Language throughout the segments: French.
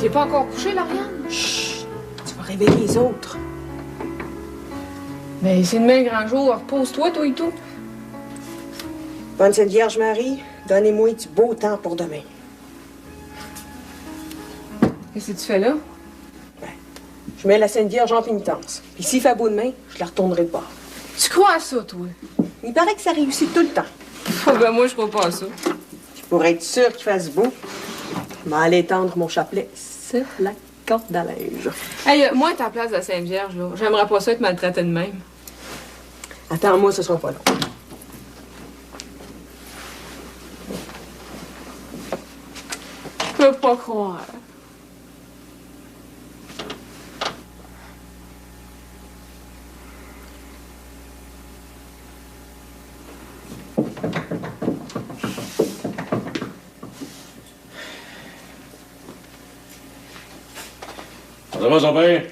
T'es pas encore couché, Lauriane? Chut! Tu vas réveiller les autres. Mais c'est demain grand jour. Repose-toi, toi et tout. Bonne Sainte Vierge Marie, donnez-moi du beau temps pour demain. Qu'est-ce que tu fais là? Ben, je mets la Sainte Vierge en pénitence. Puis s'il fait beau demain, je la retournerai de bord. Tu crois à ça, toi? Il paraît que ça réussit tout le temps. Ben moi, je crois pas à ça. Puis pour être sûr qu'il fasse beau, je vais aller étendre mon chapelet sur la corde à linge. Hey, moi, à ta place de la Sainte-Vierge, là, j'aimerais pas ça être maltraité de même. Attends-moi, ce sera pas long. Je peux pas croire. Ça va, son père?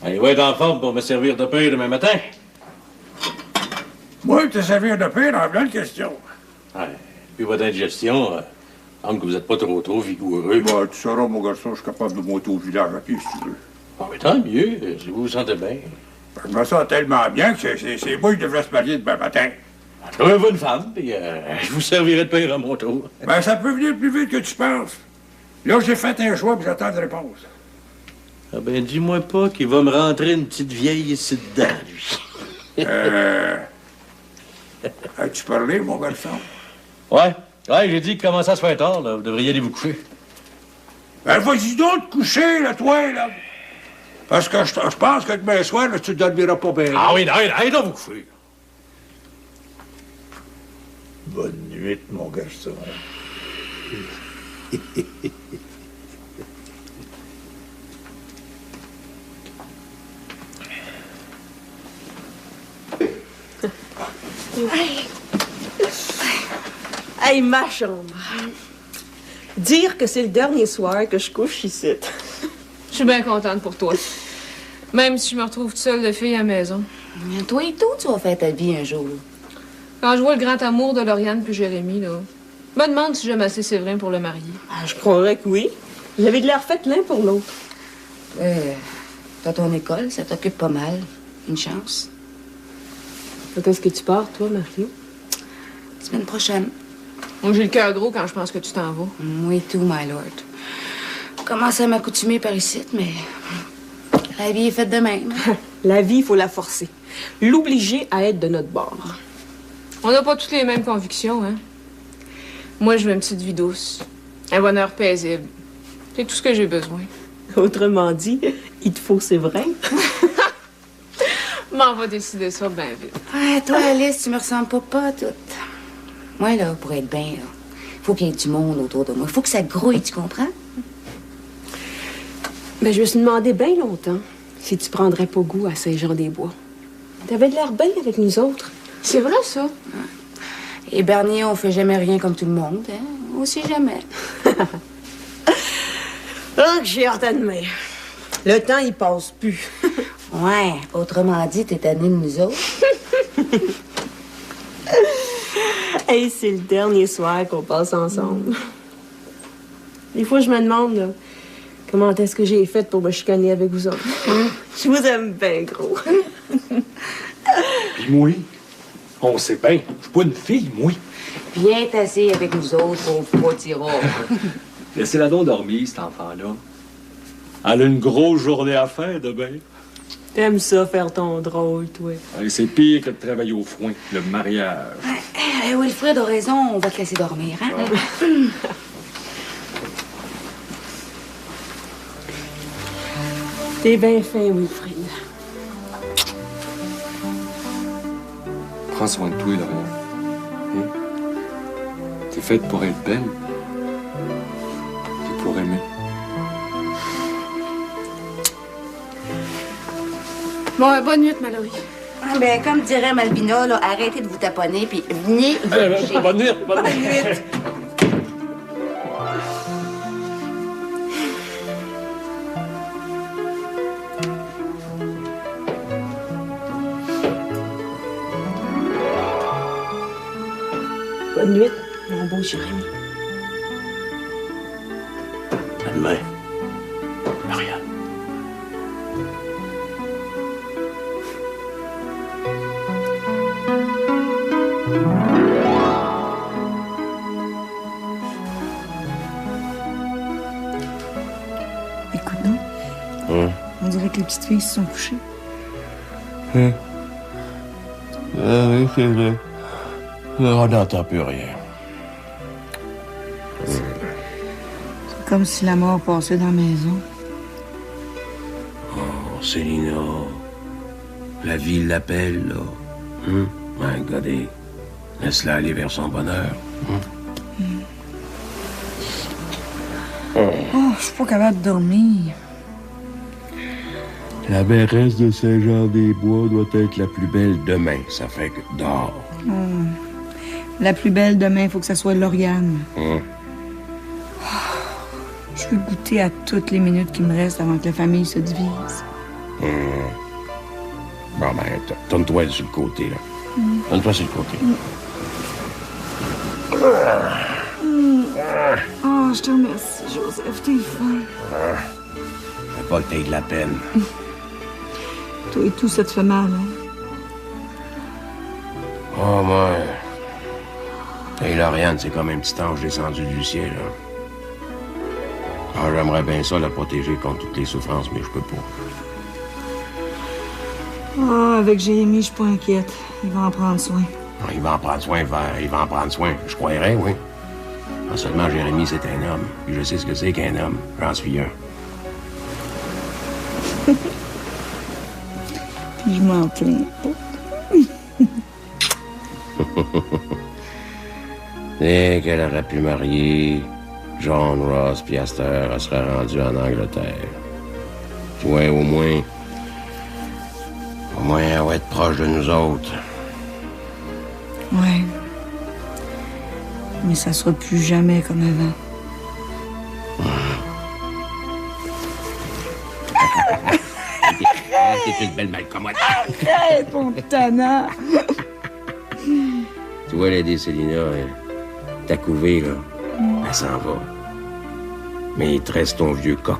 Il va être en forme pour me servir de pain demain matin. Moi, te servir de pain, dans plein de questions. Ouais. Puis votre indigestion, semble que vous n'êtes pas trop vigoureux. Bah, tu sauras, mon garçon, je suis capable de monter au village à pied, si tu veux. Ah, mais tant mieux, si vous vous sentez bien. Je me sens tellement bien que c'est moi qui devrais se marier demain matin. Trouvez-vous une femme, puis je vous servirai de pain à mon tour. Ben, ça peut venir plus vite que tu penses. Là, j'ai fait un choix, puis j'attends de réponse. Ah ben, dis-moi pas qu'il va me rentrer une petite vieille ici dedans, lui. As-tu parlé, mon garçon? Ouais, j'ai dit qu'il commençait à se faire tard, là. Vous devriez aller vous coucher. Ben, vas-y donc te coucher, là, toi, là. Parce que je pense que demain soir, là, tu ne dormiras pas bien. Ah oui, allez donc vous coucher. Bonne nuit, mon garçon. Hey, ma chambre. Dire que c'est le dernier soir que je couche ici. Je suis bien contente pour toi. Même si je me retrouve toute seule de fille à la maison. Toi et tout, tu vas faire ta vie un jour. Quand je vois le grand amour de Lauriane puis Jérémy, là, je me demande si j'aime assez Séverin pour le marier. Ah, je croirais que oui. Vous avez de l'air fait l'un pour l'autre. T'as ton école, ça t'occupe pas mal. Une chance. Quand est-ce que tu pars, toi, Mario? Semaine prochaine. Moi, j'ai le cœur gros quand je pense que tu t'en vas. Moi et tout, my lord. Je commence à m'accoutumer par ici, mais la vie est faite de même. La vie, il faut la forcer. L'obliger à être de notre bord. On n'a pas toutes les mêmes convictions, hein? Moi, je veux une petite vie douce. Un bonheur paisible. C'est tout ce que j'ai besoin. Autrement dit, il te faut, c'est vrai. Mais on va décider ça bien vite. Ouais, toi, Alice, tu me ressembles pas toutes. Moi, là, pour être bien, là, faut qu'il y ait du monde autour de moi. Faut que ça grouille, tu comprends? Mais je me suis demandé bien longtemps si tu prendrais pas goût à Saint-Jean-des-Bois. T'avais de l'air bien avec nous autres. C'est vrai, ça? Et Bernier, on fait jamais rien comme tout le monde, hein? Aussi jamais. Oh, que j'ai hâte à demain. Le temps, il passe plus. Ouais, autrement dit, t'es tanné de nous autres. Hey, c'est le dernier soir qu'on passe ensemble. Des fois, je me demande là, comment est-ce que j'ai fait pour me chicaner avec vous autres. Je vous aime bien gros. Puis moi, on sait bien, je suis pas une fille, moi. Viens t'asseoir avec nous autres, pauvre tireur. Laissez-la donc dormir, cet enfant-là. Elle a une grosse journée à faire demain. T'aimes ça, faire ton drôle, toi. Allez, c'est pire que de travailler au foin, le mariage. Wilfred a raison, on va te laisser dormir, hein? T'es bien fin, Wilfrid. Prends soin de toi, Dorian. Hein? T'es faite pour être belle. T'es pour aimer. Bon, bonne nuit, Mallory. Ah, ben, comme dirait Malvina, là, arrêtez de vous taponner, puis venez vous coucher. Bonne nuit, bonne nuit. Bonne nuit. Bonne nuit. Jérémy. À demain, Marianne. Écoute donc, on dirait que les petites filles se sont couchées. Oui, c'est vrai. On n'entend plus rien. C'est comme si la mort passait dans la maison. Oh, Célina. La vie l'appelle, là. Regardez. Laisse-la aller vers son bonheur. Oh, je suis pas capable de dormir. La mairesse de Saint-Jean-des-Bois doit être la plus belle demain. Ça fait que dors. La plus belle demain, il faut que ça soit Lauriane. Je veux goûter à toutes les minutes qui me restent avant que la famille se divise. Bon, ben, tourne-toi sur le côté, là. Tourne-toi sur le côté. Oh, je te remercie, Joseph, t'es fin. Fais pas que t'aies de la peine. Toi et tout, ça te fait mal, hein? Oh, moi. Et Lauriane, c'est comme un petit ange descendu du ciel, là. Ah, j'aimerais bien ça, la protéger contre toutes les souffrances, mais je peux pas. Ah, avec Jérémy, je suis pas inquiète. Il va en prendre soin. Ah, il va en prendre soin, il va en prendre soin. Je croirais, oui. Non seulement Jérémy, c'est un homme. Puis je sais ce que c'est qu'un homme. J'en suis un. Puis je m'en plains pas. Dès qu'elle aurait pu marier John Ross, puis à cette heure, elle serait rendue en Angleterre. Ouais, au moins, elle va être proche de nous autres. Ouais. Mais ça sera plus jamais comme avant. T'es une belle malcommode. Arrête, mon tannant! Tu vois, Lady Célina, ta couvée, là, elle s'en va. Mais il te reste ton vieux coq.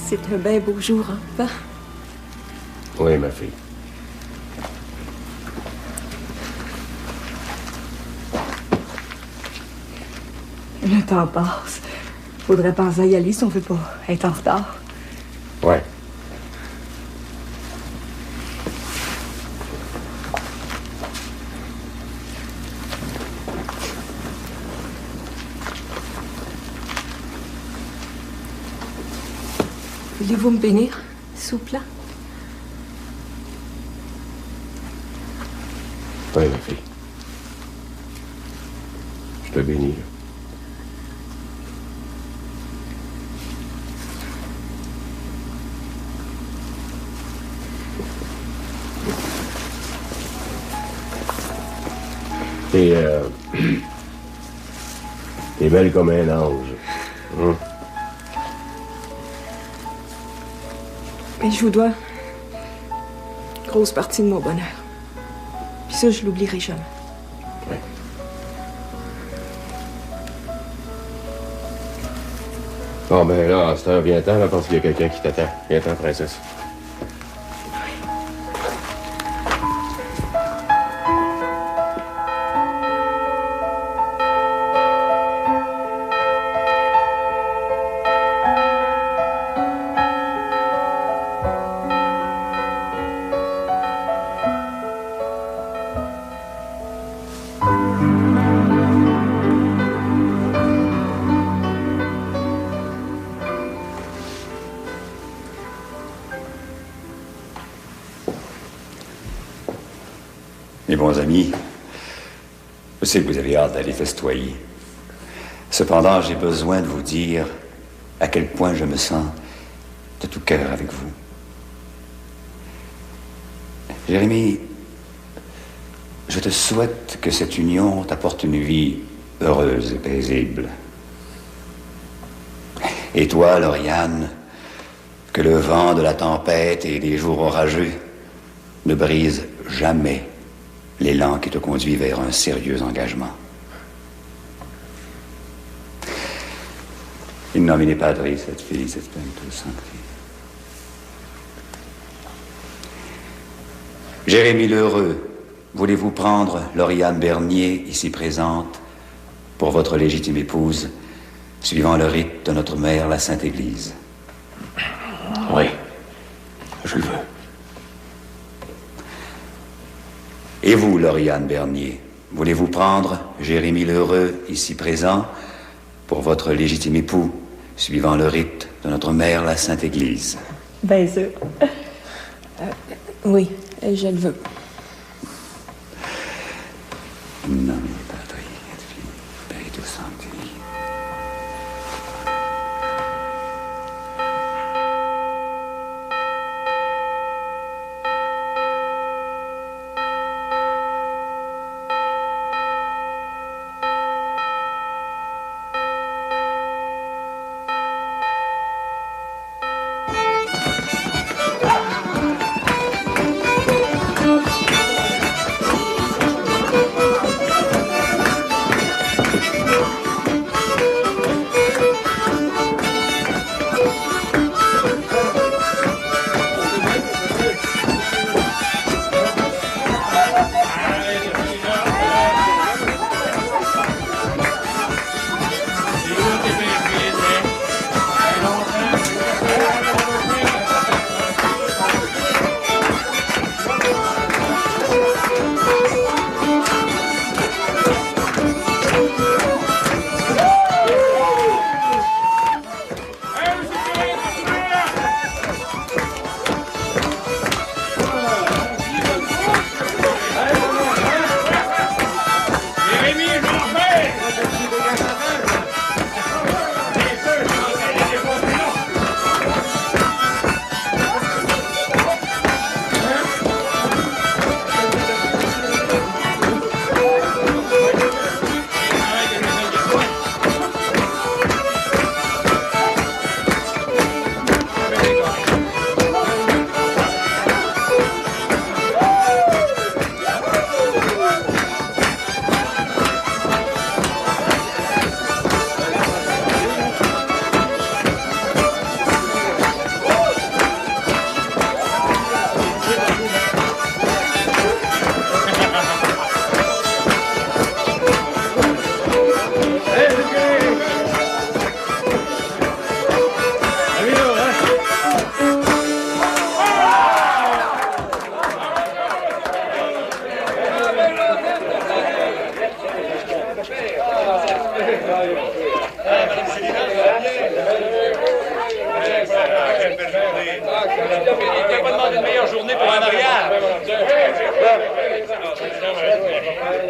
C'est un bien beau jour, hein, papa? Oui, ma fille. Le temps passe. Faudrait penser à y aller si on veut pas être en retard. Ouais. Voulez-vous me bénir, s'il vous plaît? Oui, ma fille. Je te bénis, là. T'es belle comme un ange. Hein? Mais je vous dois une grosse partie de mon bonheur. Puis ça, je l'oublierai jamais. Ouais. Bon, ben là, à cette heure, viens-t'en, là, parce qu'il y a quelqu'un qui t'attend. Viens-t'en, princesse. Mes bons amis, je sais que vous avez hâte d'aller festoyer. Cependant, j'ai besoin de vous dire à quel point je me sens de tout cœur avec vous. Jérémie, je te souhaite que cette union t'apporte une vie heureuse et paisible. Et toi, Lauriane, que le vent de la tempête et des jours orageux ne brise jamais l'élan qui te conduit vers un sérieux engagement. Il nomine padre, cette fille, cette Spiritus Sancti. Jérémie l'Heureux, voulez-vous prendre Lauriane Bernier, ici présente, pour votre légitime épouse, suivant le rite de notre mère, la Sainte Église? Oui, je le veux. Et vous, Lauriane Bernier, voulez-vous prendre Jérémie l'Heureux, ici présent, pour votre légitime époux, suivant le rite de notre mère, la Sainte Église? Bien sûr. Oui, je le veux. Non, Padre, et Filii, Spiritus Sancti.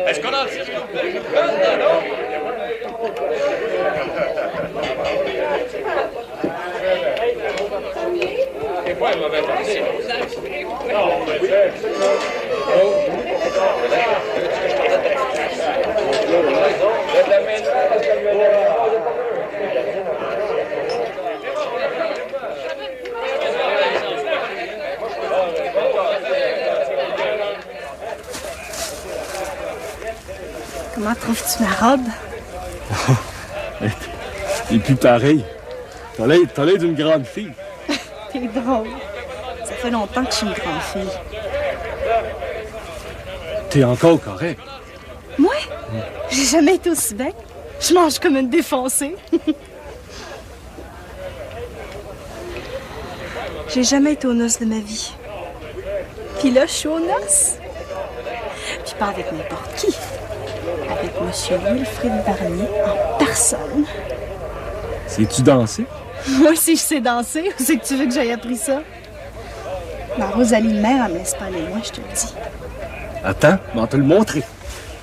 Est-ce qu'on en tire? C'est quoi un mauvais temps? Non, mais Comment trouves-tu ma robe? Et puis pareil. T'as l'air d'une grande fille. T'es drôle. Ça fait longtemps que je suis une grande fille. T'es encore correct. Moi? J'ai jamais été aussi belle. Je mange comme une défoncée. J'ai jamais été aux noces de ma vie. Puis là, je suis aux noces. Puis pas avec n'importe qui. Avec M. Wilfrid Barnier en personne. Sais-tu danser? Moi, si je sais danser, où c'est que tu veux que j'aille appris ça? Ma Rosalie de mère, elle me laisse pas aller loin, je te le dis. Attends, on va te le montrer.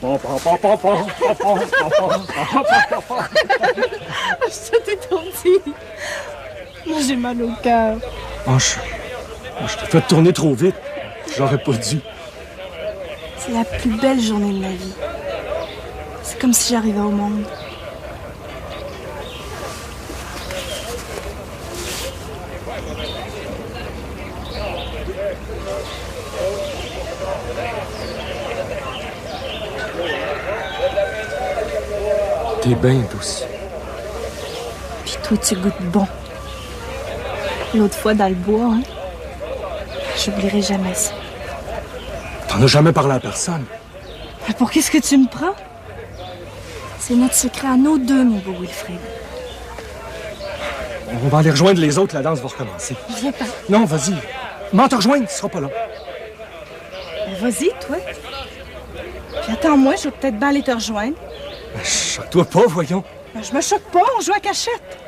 Je t'ai tourdi. Moi, j'ai mal au cœur. Oh, je t'ai fait tourner trop vite. J'aurais pas dû. C'est la plus belle journée de ma vie. C'est comme si j'arrivais au monde. T'es bien douce. Puis toi, tu goûtes bon. L'autre fois, dans le bois, hein? J'oublierai jamais ça. T'en as jamais parlé à personne. Mais pour qu'est-ce que tu me prends? C'est notre secret à nous deux, mon beau Wilfrid. On va aller rejoindre les autres, la danse va recommencer. Viens pas. Non, vas-y. M'en te rejoindre, ce sera pas long. Ben, vas-y, toi. Puis attends-moi, je vais peut-être bien aller te rejoindre. Choque-toi pas, voyons. Ben, je me choque pas, on joue à cachette.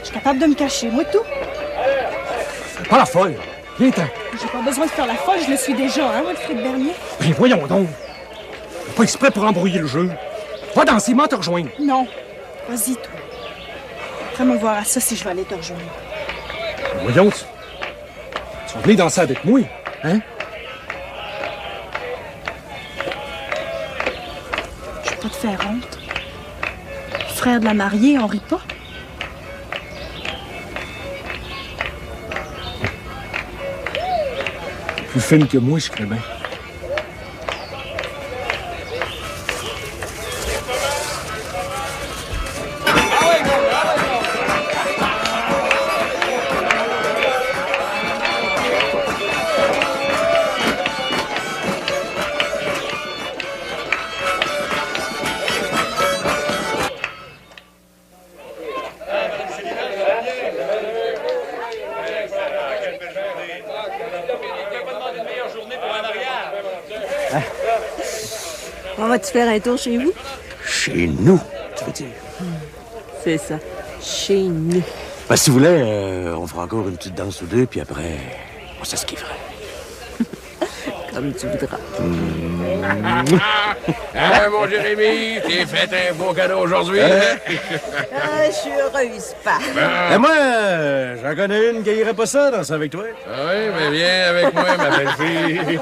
Je suis capable de me cacher, moi tout. Fais pas la folle. Viens-t'en. J'ai pas besoin de faire la folle, je le suis déjà, hein, Wilfrid Bernier? Ben voyons donc. Pas exprès pour embrouiller le jeu. Va danser, m'en te rejoindre. Non. Vas-y, toi. Après me voir à ça si je vais aller te rejoindre. Ben voyons, tu vas venir danser avec moi, hein? Je vais pas te faire honte. Frère de la mariée, on rit pas. Plus fine que moi, je ferais bien. On va-tu faire un tour chez vous? Chez nous, tu veux dire? C'est ça. Chez nous. Ben, si vous voulez, on fera encore une petite danse ou deux, puis après, on s'esquivera. Comme tu voudras. Hein, mon Jérémy, t'es fait un beau cadeau aujourd'hui, hein? Je suis heureuse, pas. Et moi, j'en connais une qui irait pas ça, danser avec toi. Ah oui, mais viens avec moi, ma belle fille.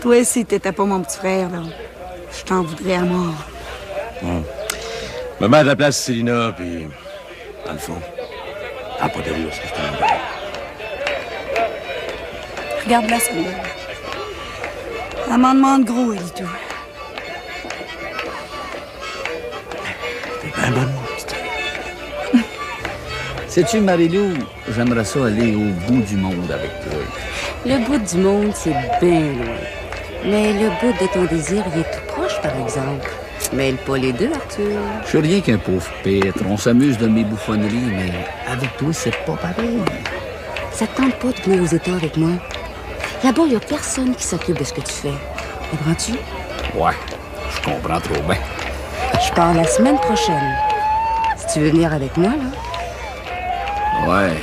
Toi aussi, t'étais pas mon petit frère, là. Je t'en voudrais à mort. Me mets à ta place, Célina, puis dans le fond, t'as pas d'allure, ce que je te demande. Regarde-la, celle-là. Elle m'en demande gros, elle dit tout. T'es bien bonne, mon petit. Sais-tu, Marie-Lou, j'aimerais ça aller au bout du monde avec toi. Le bout du monde, c'est bien loin. Mais le bout de ton désir, il est tout proche, par exemple. Mêle pas les deux, Arthur. Je suis rien qu'un pauvre piètre. On s'amuse de mes bouffonneries, mais avec toi, c'est pas pareil. Ça te tente pas de venir aux États avec moi? Là-bas, il y a personne qui s'occupe de ce que tu fais. Comprends-tu? Ouais, je comprends trop bien. Je pars la semaine prochaine. Si tu veux venir avec moi, là. Ouais,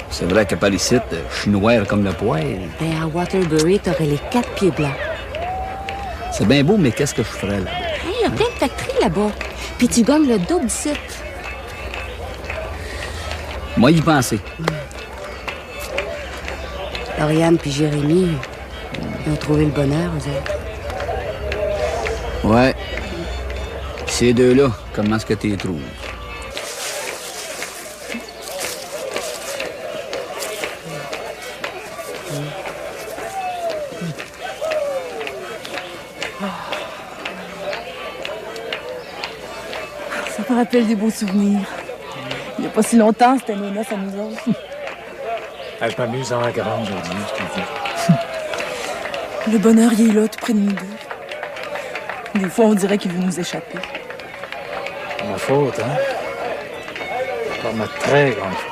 c'est vrai qu'à Paris-Site, je suis noir comme le poil. Ben, à Waterbury, t'aurais les 4 pieds blancs. C'est bien beau, mais qu'est-ce que je ferais là? Hey, il y a plein de factories là-bas. Puis tu gagnes le double d'ici. Moi, y penser. Lauriane puis Jérémy, ils ont trouvé le bonheur, vous autres. Ouais. Ces deux-là, comment est-ce que tu les trouves? Ça me rappelle des beaux souvenirs. Il n'y a pas si longtemps, c'était nos noces à nous autres. Elle est pas amusant à la grande aujourd'hui, je te dis. Le bonheur, il est là, tout près de nous deux. Des fois, on dirait qu'il veut nous échapper. Ma faute, hein? Pas ma très grande faute.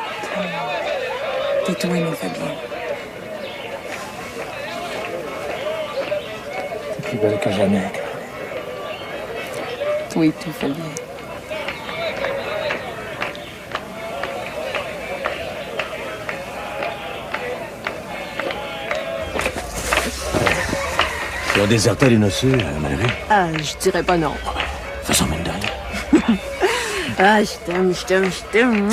T'es toi, mon Fabien. T'es plus belle que jamais. Toi et tout, Fabien. Tu as déserté les noceux, Malgré? Ah, je dirais pas non. Façon mine de rien. Ah, je t'aime, je t'aime, je t'aime.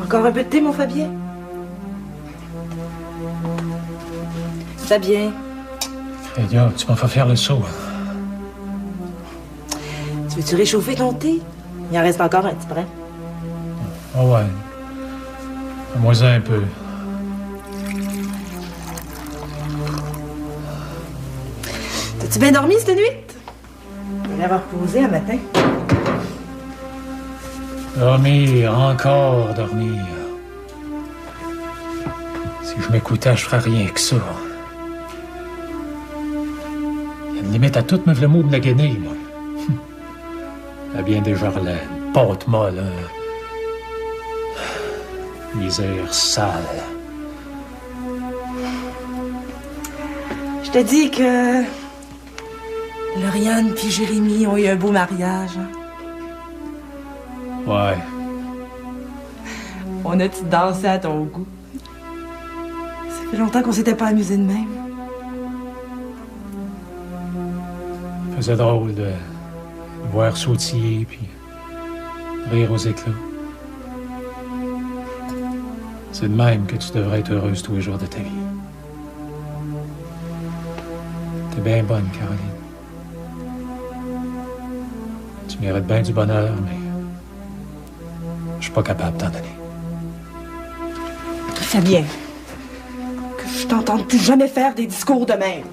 Encore un peu de thé, mon Fabien? Fabien. Fédia, tu m'as fait faire le saut. Tu veux-tu réchauffer ton thé? Il en reste encore un petit brin. Oh ouais. Moins un peu. T'as-tu bien dormi cette nuit? Tu vas avoir reposé un matin. Dormir, encore dormir. Si je m'écoutais, je ferais rien que ça. Il y a une limite à tout, me v'là mot de la guenille, moi. La bien des Jarlais, pâte molle, misère sale. Je te dis que Lauriane puis Jérémy ont eu un beau mariage. Hein? Ouais. On a-tu dansé à ton goût? Ça fait longtemps qu'on s'était pas amusé de même. Faisait drôle de voir sautiller puis rire aux éclats. C'est de même que tu devrais être heureuse tous les jours de ta vie. T'es bien bonne, Caroline. Tu mérites bien du bonheur, mais je suis pas capable de t'en donner. Fabien, que je t'entende plus jamais faire des discours de même.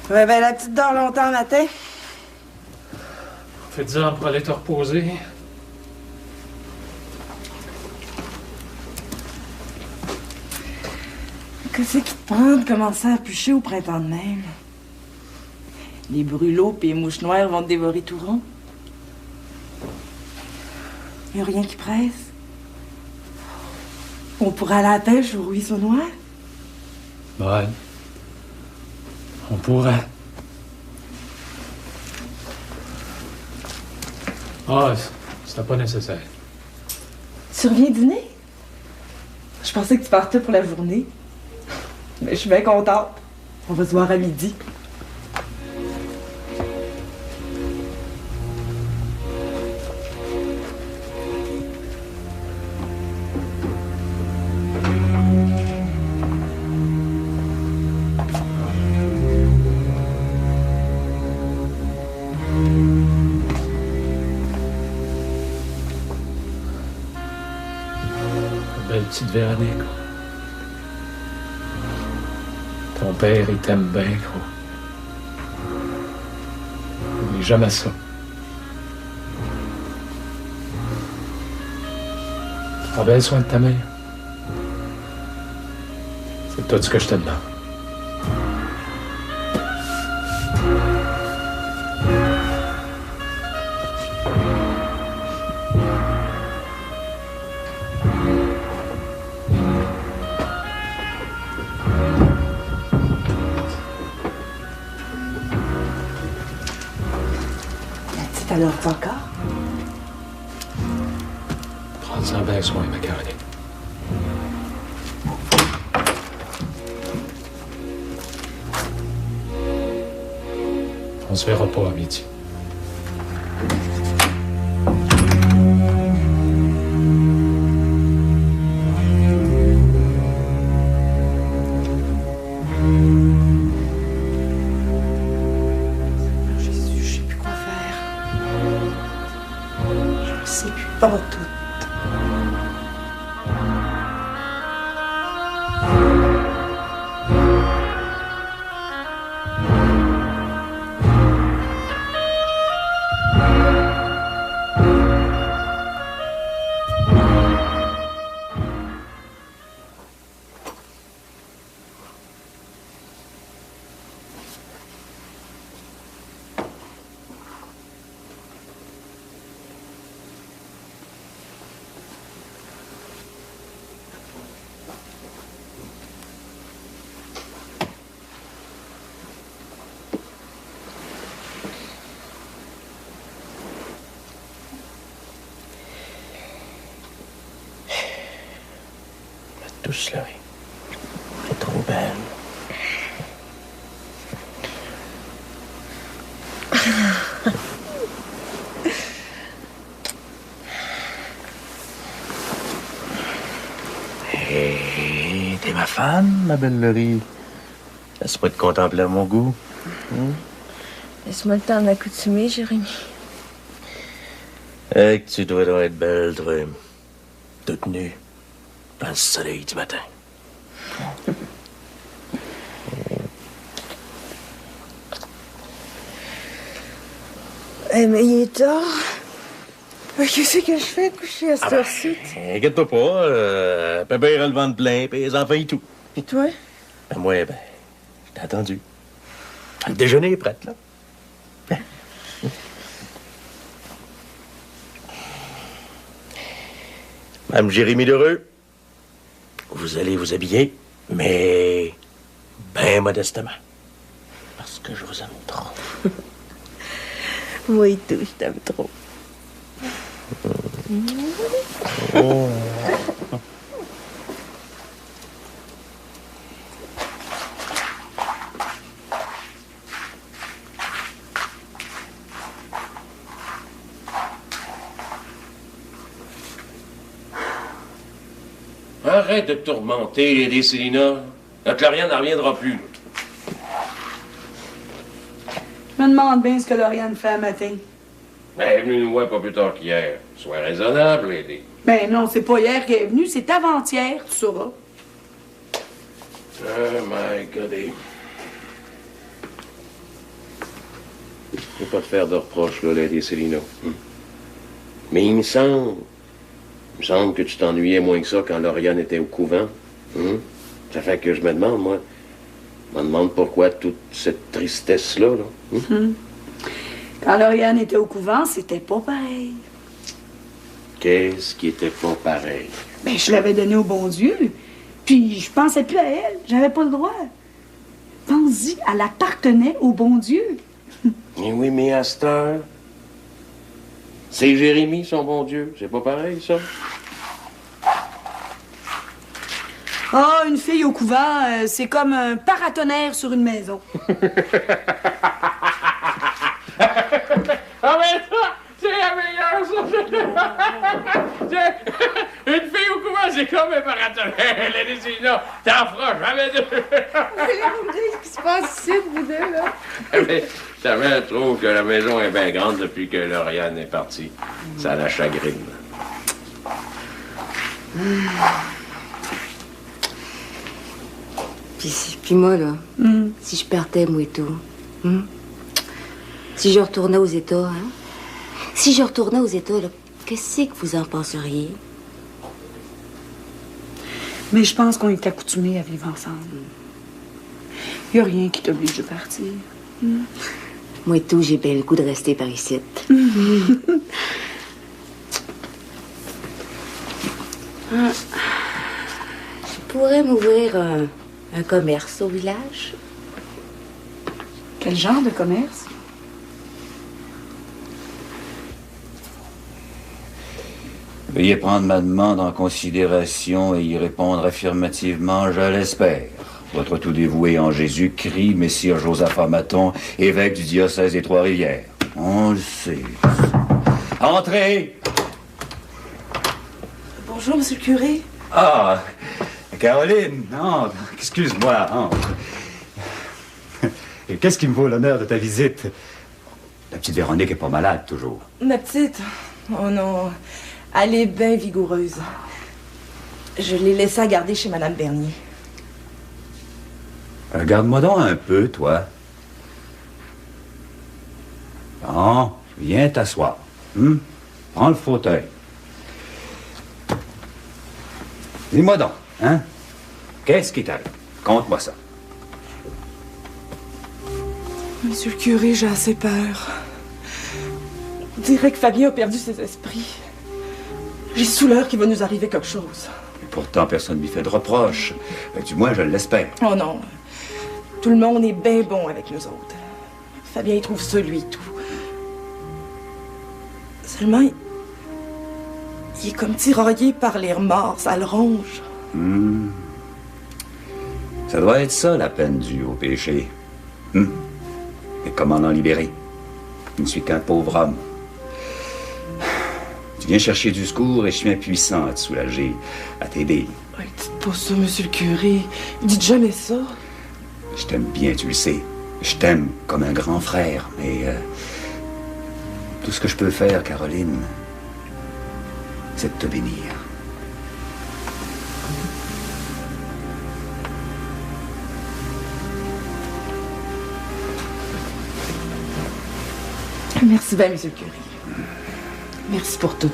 Ouais, ben la petite dort longtemps le matin. Faites-en pour aller te reposer. Qu'est-ce qui te prend de commencer à plucher au printemps de même? Les brûlots et les mouches noires vont te dévorer tout rond. Y a rien qui presse. On pourrait aller à la pêche au ruisseau noir. Ouais. On pourrait. Ah, c'était pas nécessaire. Tu reviens dîner? Je pensais que tu partais pour la journée. Mais je suis bien contente. On va se voir à midi. Belle petite Véronique. Ton père, il t'aime bien, gros. N'oublie jamais ça. Prends bien soin de ta mère. C'est tout ce que je te demande. Ça dort encore? Prends-en bien soin, ma Caroline. On se verra pas à midi. Jésus, je sais plus quoi faire. Je sais plus pas tout. Douce Laurie, elle est trop belle. Hey, t'es ma femme, ma belle Laurie. Laisse-moi te contempler à mon goût. Laisse-moi le temps d'accoutumer, Jérémy. Hey, que tu dois être belle, toi. Toute nue. Dans le soleil du matin. Eh, mais il est tard. Qu'est-ce que je fais coucher à cette heure-ci? Inquiète-toi pas. Pépé ira le ventre plein, puis les enfants et tout. Puis toi? Ben, moi, je t'ai attendu. Le déjeuner est prêt, là. Madame Jérémy Lheureux, vous allez vous habiller, mais bien modestement. Parce que je vous aime trop. Moi et tout, je t'aime trop. Oh. Arrête de te tourmenter, Lady Célina. Notre Lauriane n'en reviendra plus. Je me demande bien ce que Lauriane fait à matin. Elle est venue nous voir pas plus tard qu'hier. Sois raisonnable, Lady. Ben non, c'est pas hier qu'elle est venue, c'est avant-hier, tu sauras. Oh my God. Je ne peux pas te faire de reproches, là, Lady Célina. Mais il me semble que tu t'ennuyais moins que ça quand Lauriane était au couvent. Ça fait que je me demande, moi, pourquoi toute cette tristesse-là. Là. Quand Lauriane était au couvent, c'était pas pareil. Qu'est-ce qui était pas pareil? Ben, je l'avais donnée au bon Dieu. Puis je pensais plus à elle. J'avais pas le droit. Pense-y, elle appartenait au bon Dieu. Eh oui, mais à cette heure, c'est Jérémy, son bon Dieu. C'est pas pareil, ça? Ah, une fille au couvent, c'est comme un paratonnerre sur une maison. Ah, mais ça, c'est la meilleure, ça! Une fille au couvent, c'est comme un paratonnerre. Lady Célina, t'en feras jamais deux. Vous me dites ce qui se passe ici, vous deux, là? Mais je trouve que la maison est bien grande depuis que Lauriane est partie. Ça la chagrine. Puis moi, là, si je partais, moi et tout, si je retournais aux États, si je retournais aux États, là, qu'est-ce que vous en penseriez? Mais je pense qu'on est accoutumés à vivre ensemble. Il n'y a rien qui t'oblige de partir. Moi et tout, j'ai bien le goût de rester par ici. Je pourrais m'ouvrir un commerce au village. Quel genre de commerce? Veuillez prendre ma demande en considération et y répondre affirmativement, je l'espère. Votre tout dévoué en Jésus-Christ, Messire Joseph Amaton, évêque du diocèse des Trois-Rivières. On le sait. Entrez! Bonjour, monsieur le curé. Ah, Caroline, non, excuse-moi, entre. Et qu'est-ce qui me vaut l'honneur de ta visite? La petite Véronique est pas malade, toujours. Ma petite? Oh non, elle est bien vigoureuse. Je l'ai laissée à garder chez Madame Bernier. Regarde-moi donc un peu, toi. Bon, viens t'asseoir. Prends le fauteuil. Dis-moi donc, hein? Qu'est-ce qui t'arrive? Conte-moi ça. Monsieur le curé, j'ai assez peur. On dirait que Fabien a perdu ses esprits. J'ai souleur qu'il va nous arriver quelque chose. Et pourtant, personne ne lui fait de reproches. Du moins, je l'espère. Oh non. Tout le monde est bien bon avec nous autres. Fabien, il trouve ça, lui, tout. Seulement, il est comme tiraillé par les remords. Ça le ronge. Ça doit être ça, la peine due au péché. Et comment en libérer? Je ne suis qu'un pauvre homme. Tu viens chercher du secours et je suis impuissant à te soulager, à t'aider. Dites pas ça, monsieur le curé. Dites jamais ça. Je t'aime bien, tu le sais. Je t'aime comme un grand frère, mais tout ce que je peux faire, Caroline, c'est de te bénir. Merci bien, monsieur le curé. Merci pour tout.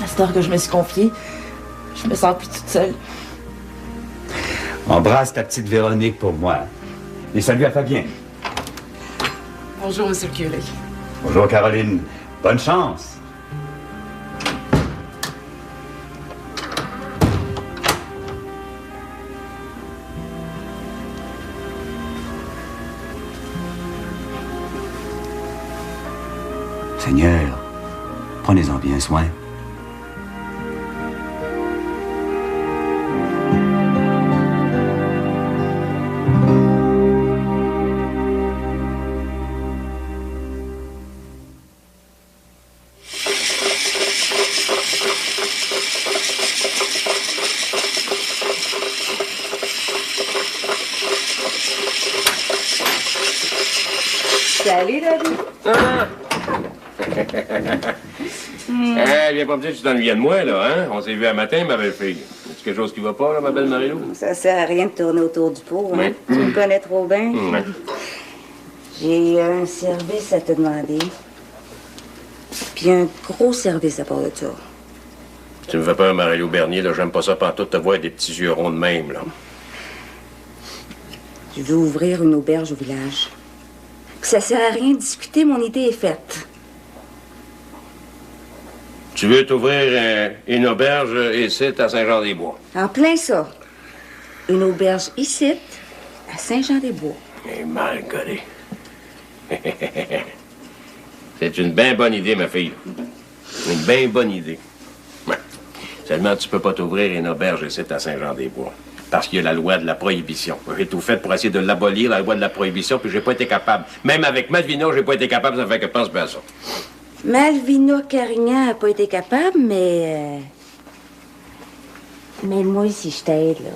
À cette heure que je me suis confiée, je me sens plus toute seule. Embrasse ta petite Véronique pour moi. Et salut à Fabien. Bonjour, monsieur le curé. Bonjour, Caroline. Bonne chance. Seigneur, prenez-en bien soin. Salut, David. Viens pas me dire que tu t'ennuyais de moi, là, hein? On s'est vu un matin, ma belle-fille. Est-ce quelque chose qui va pas, là, ma belle Marie-Lou? Ça sert à rien de tourner autour du pot, hein? Oui. Tu me connais trop bien. Ouais. J'ai un service à te demander. Puis un gros service à part de ça. Tu me fais peur, Marie-Lou Bernier, là. J'aime pas ça pantoute te voir avec des petits yeux ronds de même, là. Je veux ouvrir une auberge au village. Ça sert à rien de discuter, mon idée est faite. Tu veux t'ouvrir une auberge ici, à Saint-Jean-des-Bois? En plein ça. Une auberge ici, à Saint-Jean-des-Bois. Et mal collé. C'est une bien bonne idée, ma fille. Une bien bonne idée. Ouais. Seulement, tu peux pas t'ouvrir une auberge ici, à Saint-Jean-des-Bois. Parce qu'il y a la loi de la prohibition. J'ai tout fait pour essayer de l'abolir, la loi de la prohibition, puis j'ai pas été capable. Même avec Malvina, j'ai pas été capable, ça fait que pense bien à ça. Malvina Carignan n'a pas été capable, mais moi, si je t'aide, là,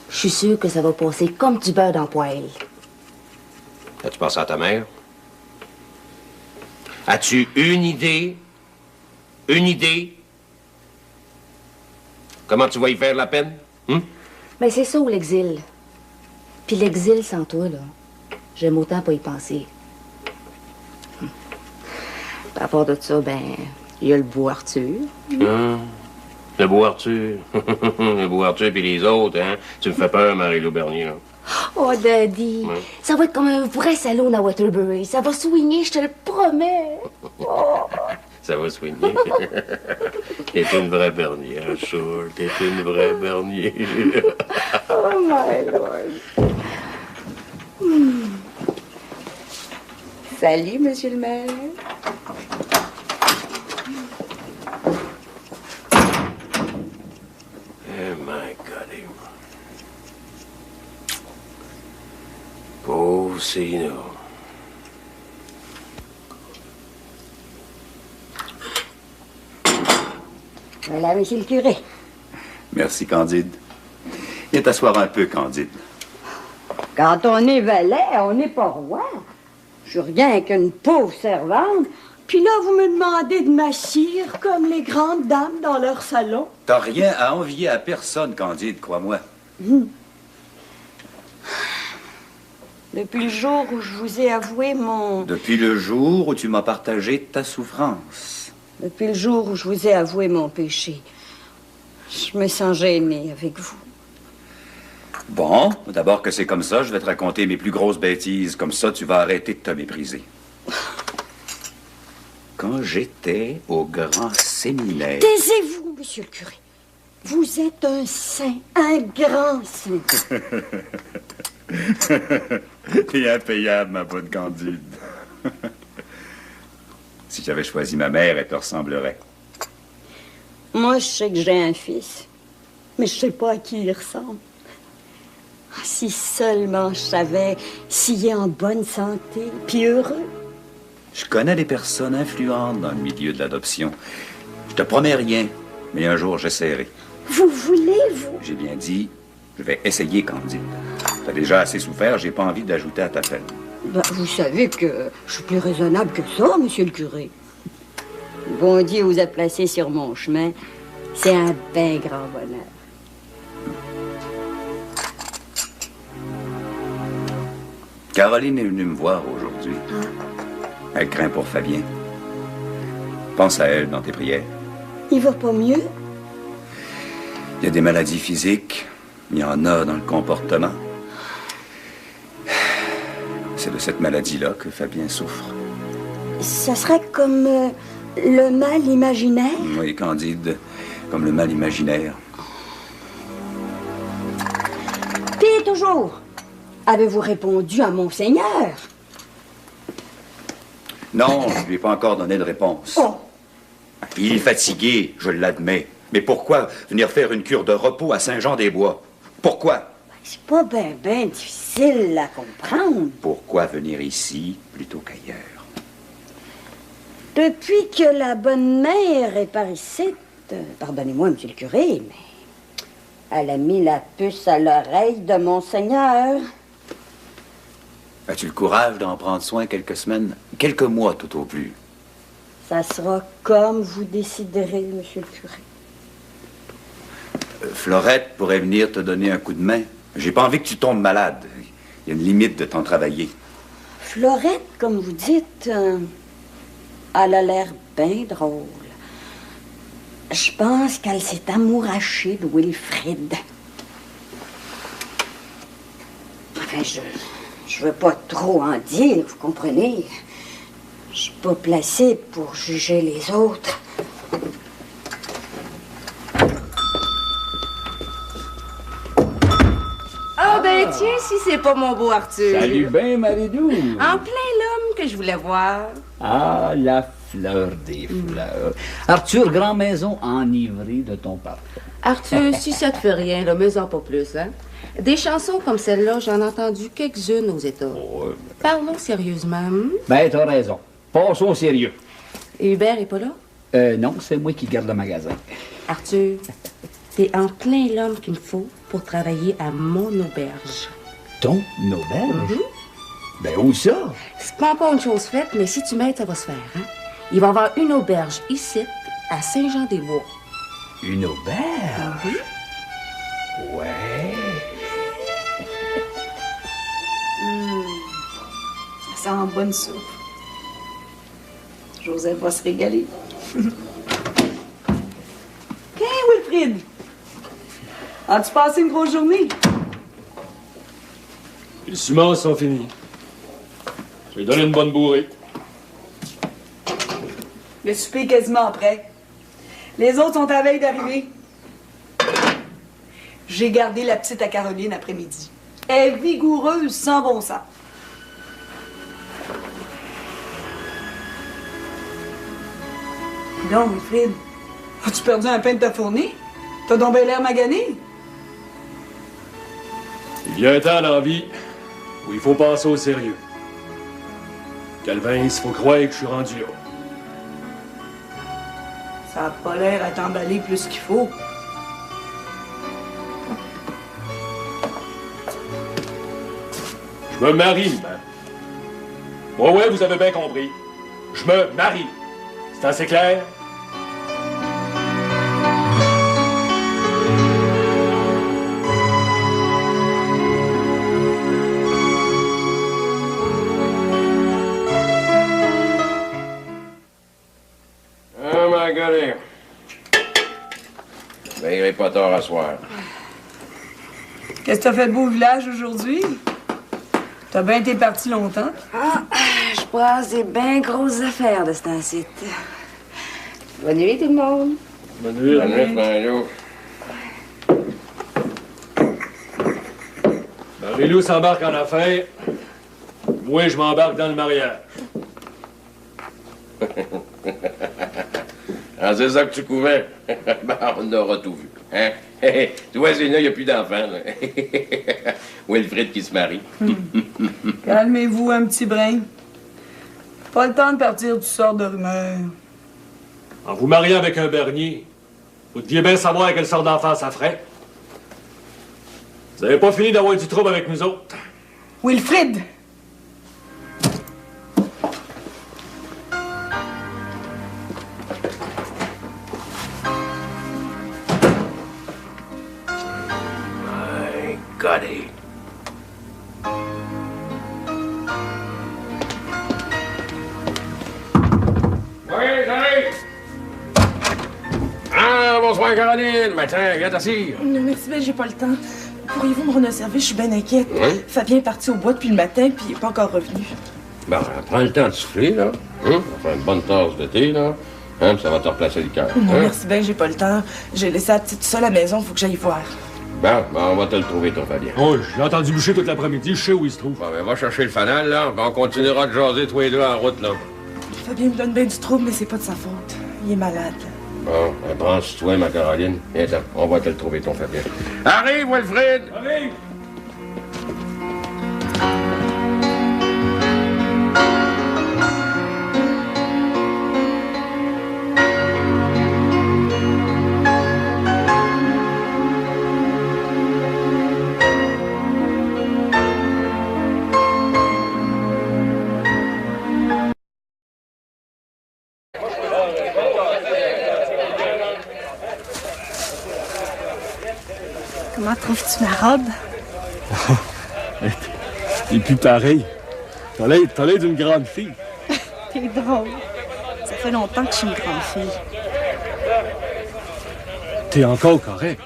je suis sûre que ça va passer comme du beurre dans le poêle. As-tu pensé à ta mère? As-tu une idée? Une idée? Comment tu vas y faire la peine? Mais c'est ça ou l'exil. Puis l'exil sans toi, là, j'aime autant pas y penser. À part de ça, ben, il y a le beau Arthur. Le beau Arthur. Le beau Arthur puis les autres, hein? Tu me fais peur, Marie-Lou Bernier, là. Oh, Daddy, Ouais. ça va être comme un vrai salon à Waterbury. Ça va swinguer, je te le promets. Oh. Ça va soigner. T'es une vraie Bernier, hein, sure. T'es une vraie Bernier. Oh, my Lord. Salut, monsieur le maire. Céline. Voilà, monsieur le curé. Merci, Candide. Viens t'asseoir un peu, Candide. Quand on est valet, on n'est pas roi. Je suis rien qu'une pauvre servante. Puis là, vous me demandez de m'assire comme les grandes dames dans leur salon. T'as rien à envier à personne, Candide, crois-moi. Depuis le jour où je vous ai avoué mon... Depuis le jour où tu m'as partagé ta souffrance. Depuis le jour où je vous ai avoué mon péché, je me sens gênée avec vous. Bon, d'abord que c'est comme ça, je vais te raconter mes plus grosses bêtises. Comme ça, tu vas arrêter de te mépriser. Quand j'étais au grand séminaire... Taisez-vous, monsieur le curé. Vous êtes un saint, un grand saint. T'es impayable, ma bonne Candide. Si j'avais choisi ma mère, elle te ressemblerait. Moi, je sais que j'ai un fils, mais je sais pas à qui il ressemble. Ah, si seulement je savais s'il est en bonne santé, puis heureux. Je connais des personnes influentes dans le milieu de l'adoption. Je te promets rien, mais un jour, j'essaierai. Vous voulez, vous? J'ai bien dit, je vais essayer, Candide. T'as déjà assez souffert, j'ai pas envie d'ajouter à ta peine. Ben, vous savez que je suis plus raisonnable que ça, monsieur le curé. Le bon Dieu vous a placé sur mon chemin. C'est un bien grand bonheur. Caroline est venue me voir aujourd'hui. Elle craint pour Fabien. Pense à elle dans tes prières. Il va pas mieux? Il y a des maladies physiques, il y en a dans le comportement. C'est de cette maladie-là que Fabien souffre. Ça serait comme le mal imaginaire? Oui, Candide, comme le mal imaginaire. Puis toujours, avez-vous répondu à Monseigneur? Non, je ne lui ai pas encore donné de réponse. Oh. Il est fatigué, je l'admets. Mais pourquoi venir faire une cure de repos à Saint-Jean-des-Bois? Pourquoi? C'est pas bien difficile à comprendre. Pourquoi venir ici plutôt qu'ailleurs? Depuis que la bonne mère est par ici, pardonnez-moi, monsieur le curé, mais elle a mis la puce à l'oreille de Monseigneur. As-tu le courage d'en prendre soin quelques semaines, quelques mois tout au plus? Ça sera comme vous déciderez, monsieur le curé. Florette pourrait venir te donner un coup de main. J'ai pas envie que tu tombes malade. Il y a une limite de ton travailler. Florette, comme vous dites, elle a l'air bien drôle. Je pense qu'elle s'est amourachée de Wilfrid. Enfin, je veux pas trop en dire, vous comprenez? Je suis pas placée pour juger les autres. Ah, ben tiens, si c'est pas mon beau Arthur. Salut bien, Marie-Dou. En plein l'homme que je voulais voir. Ah, la fleur des fleurs. Arthur, grand-maison enivrée de ton parfum. Arthur, si ça te fait rien, là, mais en pas plus, hein. Des chansons comme celle-là, j'en ai entendu quelques-unes aux États. Parlons sérieusement. Ben, t'as raison. Passons au sérieux. Et Hubert est pas là? Non, c'est moi qui garde le magasin. Arthur, t'es en plein l'homme qu'il me faut pour travailler à mon auberge. Ton auberge? Ben, où ça? C'est pas encore une chose faite, mais si tu m'aides, ça va se faire, hein. Il va y avoir une auberge ici, à Saint-Jean-des-Bois. Une auberge? Ouais. Ça sent en bonne soupe. Joseph va se régaler. Wilfrid! As-tu passé une grosse journée? Les semences sont finies. Je vais donner une bonne bourrée. Le souper est quasiment prêt. Les autres sont à veille d'arriver. J'ai gardé la petite à Caroline après-midi. Elle est vigoureuse, sans bon sens. Donc, Wilfrid, as-tu perdu un pain de ta fournée? T'as donc bien l'air magané. Il y a un temps dans la vie où il faut penser au sérieux. Calvin, il faut croire que je suis rendu là. Ça a pas l'air à t'emballer plus qu'il faut. Je me marie, man. Ouais, vous avez bien compris. Je me marie. C'est assez clair? Oh my God. Ben, il est pas tard à soir. Qu'est-ce que t'as fait de beau village aujourd'hui? T'as bien été parti longtemps? Ah, je passe des bien grosses affaires de ce temps-ci. Bonne nuit, tout le monde. Bonne nuit. Bonne nuit, Marie-Lou. Marie-Lou s'embarque en affaires. Moi, je m'embarque dans le mariage. Ah, c'est ça que tu couvais? Ben, on aura tout vu. Hein? Tu vois, Zéna, il n'y a plus d'enfants. Wilfrid qui se marie. Calmez-vous un petit brin. Pas le temps de partir toutes sortes de rumeurs. En vous mariant avec un Bernier, vous deviez bien savoir quelle sorte d'enfant ça ferait. Vous n'avez pas fini d'avoir du trouble avec nous autres. Wilfrid! Goddy. Oui, j'arrive! Ah, bonsoir, Caroline! Matin, viens t'asseoir. Merci, mais j'ai pas le temps. Pourriez-vous me rendre un service? Je suis bien inquiète. Oui? Fabien est parti au bois depuis le matin, puis il est pas encore revenu. Ben, prends le temps de souffler, là. On va faire une bonne tasse de thé, là. Hein, puis ça va te replacer le cœur. Non, hein? merci bien, j'ai pas le temps. J'ai laissé la petite seule à la maison, faut que j'aille voir. Ben, on va te le trouver, ton Fabien. Oh, j'ai entendu boucher toute l'après-midi, je sais où il se trouve. Bon, ben, va chercher le fanal, là. Ben, on continuera de jaser, toi et deux, en route, là. Fabien me donne bien du trouble, mais c'est pas de sa faute. Il est malade. Bon, ben, prends sur toi, ma Caroline. Viens, on va te le trouver, ton Fabien. Arrive, Wilfrid! Arrive! Comment trouves-tu ma robe? Et puis pareil. T'as l'air d'une grande fille. T'es drôle. Ça fait longtemps que je suis une grande fille. T'es encore correct.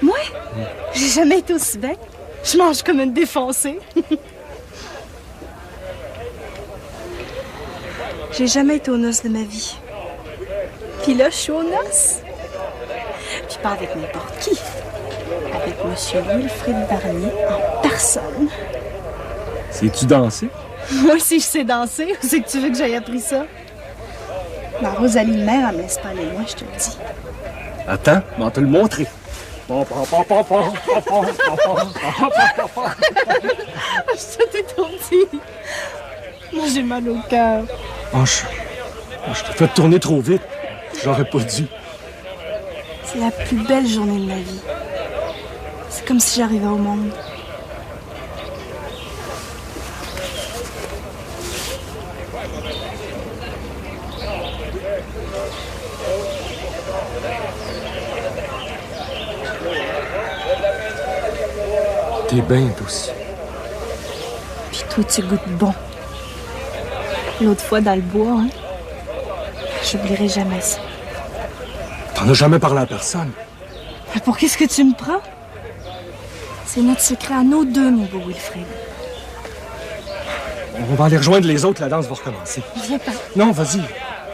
Moi? J'ai jamais été aussi belle. Je mange comme une défoncée. J'ai jamais été aux noces de ma vie. Puis là, je suis aux noces. Puis pas avec n'importe qui. Avec M. Wilfrid Bernier en personne. Sais-tu danser? Moi aussi, je sais danser. Où c'est que tu veux que j'aille appris ça? Ma Rosalie mère, elle me laisse pas aller loin, je te le dis. Attends, on va te le montrer. Ça, t'es trop petit. Moi, j'ai mal au cœur. Oh, je t'ai fait tourner trop vite. J'aurais pas dû. C'est la plus belle journée de ma vie. C'est comme si j'arrivais au monde. T'es bien, toi aussi. Puis toi, tu goûtes bon. L'autre fois, dans le bois, hein? J'oublierai jamais ça. T'en as jamais parlé à personne. Mais pour qu'est-ce que tu me prends? C'est notre secret à nous deux, mon beau Wilfrid. On va aller rejoindre les autres, la danse va recommencer. Viens pas. Non, vas-y.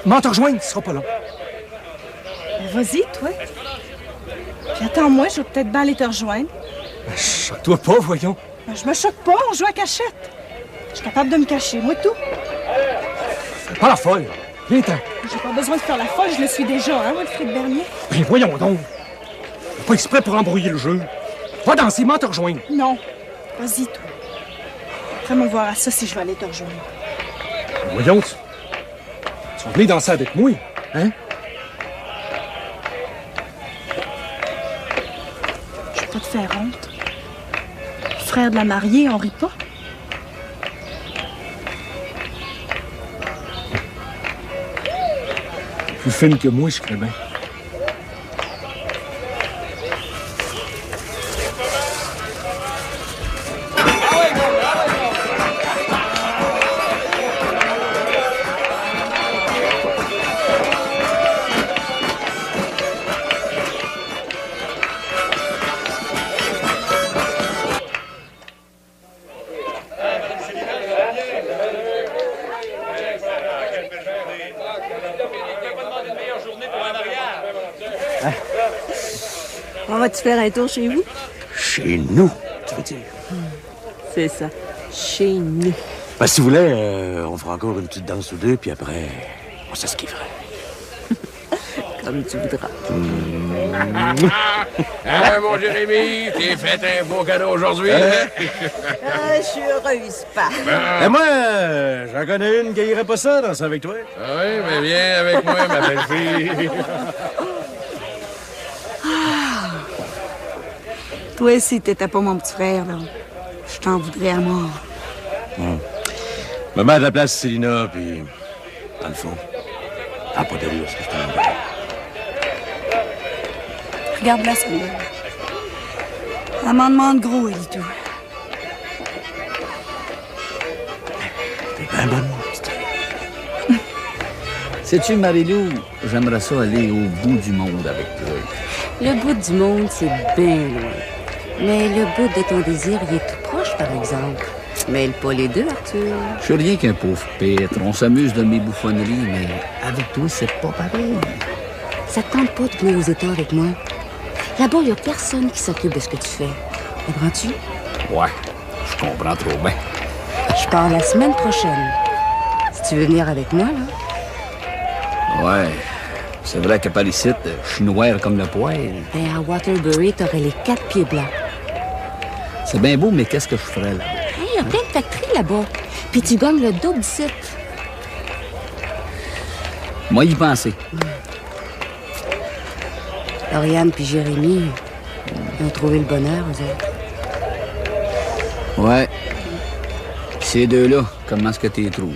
M'en te rejoindre, ce sera pas long. Vas-y, toi. Puis attends-moi, je vais peut-être bien aller te rejoindre. Choque-toi pas, voyons. Je me choque pas, on joue à cachette. Je suis capable de me cacher, moi tout. Fais pas la folle. Viens-t'en. J'ai pas besoin de faire la folle, je le suis déjà, hein, Wilfrid Bernier? Ben voyons donc. Fais pas exprès pour embrouiller le jeu. Va danser, m'en te rejoindre. Non. Vas-y, toi. vraiment voir à ça si je vais aller te rejoindre. Voyons, tu vas venir danser avec moi, hein? Je vais pas te faire honte. Frère de la mariée, on rit pas. Plus fine que moi, je crois bien. On va-tu faire un tour chez vous? Chez nous, tu veux dire? C'est ça. Chez nous. Ben, si vous voulez, on fera encore une petite danse ou deux, puis après, on s'esquiverait. Comme tu voudras. Hein, mon Jérémy, t'es fait un beau cadeau aujourd'hui, hein? Je suis heureuse, pas. Et moi, j'en connais une qui irait pas ça, danser avec toi. Ah oui, mais viens avec moi, ma belle fille. Toi aussi, t'étais pas mon petit frère, là. Je t'en voudrais à mort. Me mets à la place Célina, puis dans le fond, elle a pas d'allure, ce que je te demande. Regarde-la, celle-là. Elle m'en demande gros, elle et tout. T'es bien bonne, Sais-tu, Marie-Lou, j'aimerais ça aller au bout du monde avec toi. Le bout du monde, c'est bien loin. Mais le bout de ton désir, il est tout proche, par exemple. Mêle pas les deux, Arthur. Je suis rien qu'un pauvre pitre. On s'amuse de mes bouffonneries, mais avec toi, c'est pas pareil. Ça te tente pas de venir aux États avec moi? Là-bas, il y a personne qui s'occupe de ce que tu fais. Comprends-tu? Ouais, je comprends trop bien. Je pars la semaine prochaine. Si tu veux venir avec moi, là. Ouais, c'est vrai qu'à Paris-Site, je suis noir comme le poil. Ben, à Waterbury, t'aurais les 4 pieds blancs. C'est bien beau, mais qu'est-ce que je ferais là? Hey, il y a plein de factories là-bas. Puis tu gagnes le double d'ici. Moi, y penser. Lauriane puis Jérémy, ils ont trouvé le bonheur, eux autres. Ouais. Ces deux-là, comment est-ce que tu les trouves?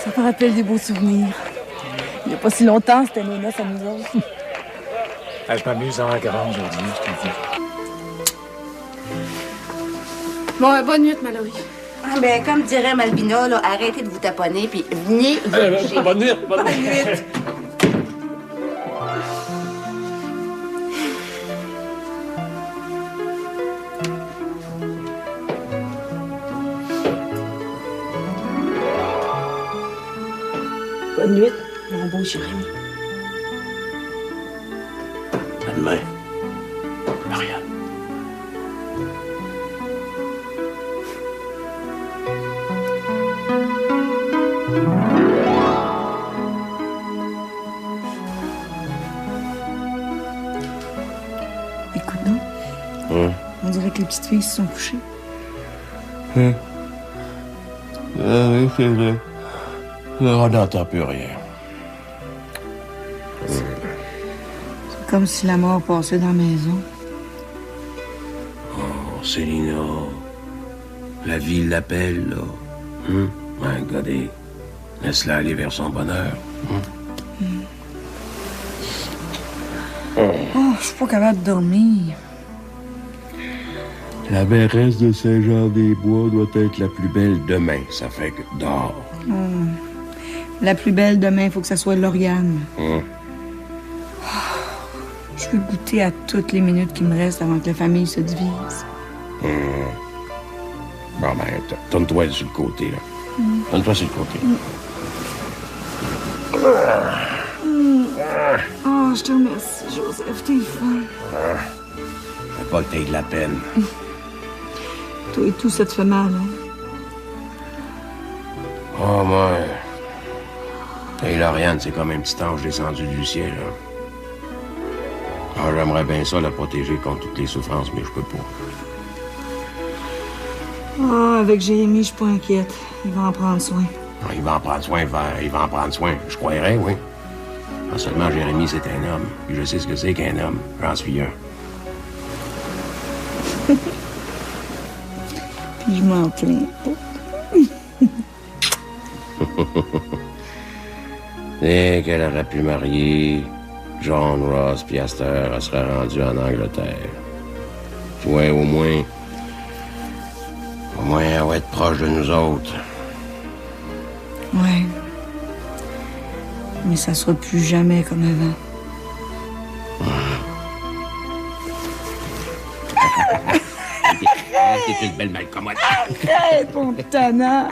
Ça me rappelle des beaux souvenirs. Il n'y a pas si longtemps, c'était nos noces à nous autres. Je m'amuse en grand aujourd'hui, je te dis. Bon, bonne nuit, Mallory. Ah, ben, comme dirait Malvina, là, arrêtez de vous taponner, puis venez vous coucher. Bonne nuit, bonne Bonne nuit. nuit. Bonne nuit, mon beau Jérémy. À demain, Marianne. Écoute-nous, on dirait que les petites filles se sont couchées. Ah oui, c'est vrai. On n'entend plus rien. C'est comme si la mort passait dans la maison. Oh, Célina. La vie l'appelle, là. Regardez. Laisse-la aller vers son bonheur. Oh, je suis pas capable de dormir. La mairesse de Saint-Jean-des-Bois doit être la plus belle demain. Ça fait que dors. La plus belle demain, il faut que ça soit Lauriane. Je veux goûter à toutes les minutes qui me restent avant que la famille se divise. Bon, ben, tourne-toi sur le côté, là. Tourne-toi sur le côté. Oh, je te remercie, Joseph, t'es fin. Fais pas que t'aies de la peine. Toi et tout, ça te fait mal, hein? Oh, moi... Et Lauriane, c'est comme un petit ange descendu du ciel, là. Ah, j'aimerais bien ça la protéger contre toutes les souffrances, mais je peux pas. Ah, avec Jérémie, je suis pas inquiète. Il va en prendre soin. Il va en prendre soin, il va en prendre soin. Je croirais, oui. Non seulement Jérémie, c'est un homme. Puis je sais ce que c'est qu'un homme. J'en suis un. Puis je m'en plains pas. Dès qu'elle aurait pu marier John Ross, puis à cette heure, elle serait rendue en Angleterre. Tu vois, au moins, elle va être proche de nous autres. Ouais. Mais ça sera plus jamais comme avant. T'es une belle malcommode. Arrête, mon tannant!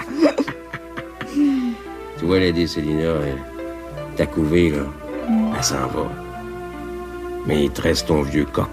Tu vois, Lady Célina, ta couvée, là, elle s'en va. Mais il te reste ton vieux coq.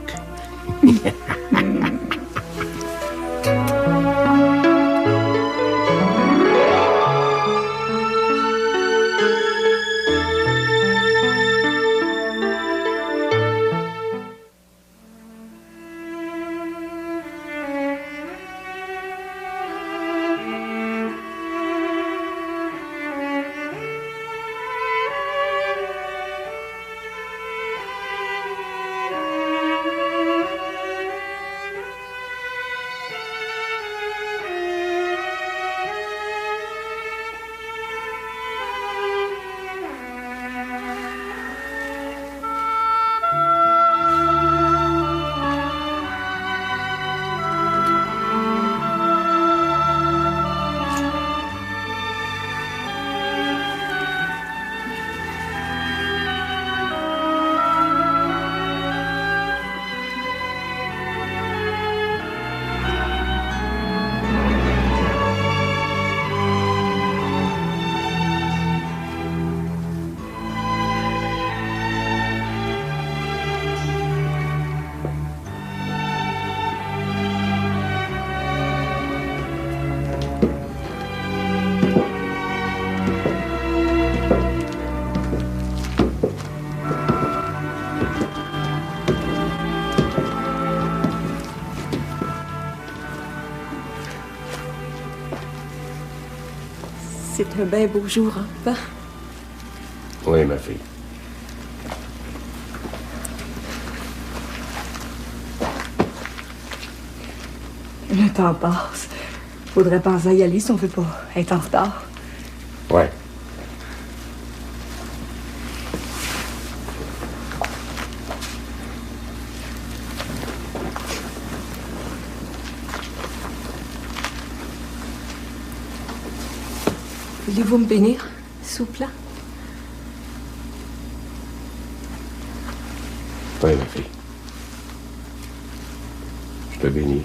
C'est un bien beau jour, hein, papa? Oui, ma fille. Le temps passe. Faudrait penser à y aller si on veut pas être en retard. Ouais. Voulez-vous me bénir, s'il vous plaît? Oui, ma fille. Je te bénis.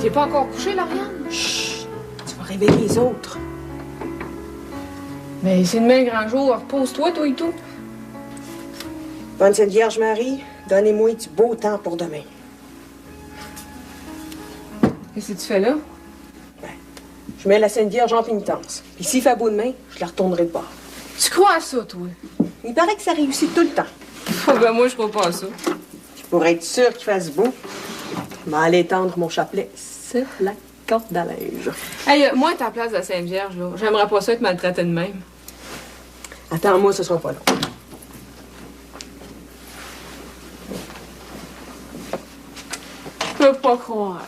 T'es pas encore couché, Lauriane? Chut! Tu vas réveiller les autres. Mais c'est demain grand jour. Repose-toi, toi et tout. Bonne Sainte Vierge Marie, donnez-moi du beau temps pour demain. Qu'est-ce que tu fais là? Je mets la Sainte Vierge en pénitence. Puis s'il fait beau demain, je la retournerai de bord. Tu crois à ça, toi? Il paraît que ça réussit tout le temps. Oh, ben moi, je crois pas à ça. Puis pour être sûr qu'il fasse beau, je vais aller étendre mon chapelet sur la corde à linge. Hey, moi, à ta place de la Sainte-Vierge, là, j'aimerais pas ça être maltraité de même. Attends-moi, ce sera pas long. Je peux pas croire.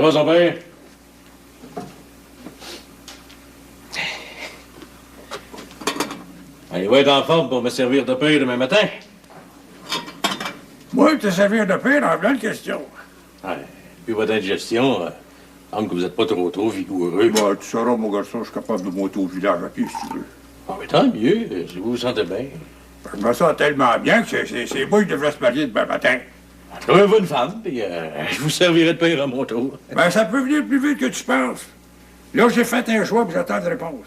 Ça va, son père? Il va être en forme pour me servir de pain demain matin. Moi, te servir de pain, dans plein de questions. Ouais. Puis votre indigestion, que vous n'êtes pas trop vigoureux. Bah, tu sauras, mon garçon, je suis capable de monter au village à pied, si tu veux. Ah, mais tant mieux, si vous vous sentez bien. Je me sens tellement bien que c'est moi qui devrais se marier demain matin. Trouvez-vous une femme, puis je vous servirai de pain à mon tour. Ben, ça peut venir plus vite que tu penses. Là, j'ai fait un choix, puis j'attends de réponse.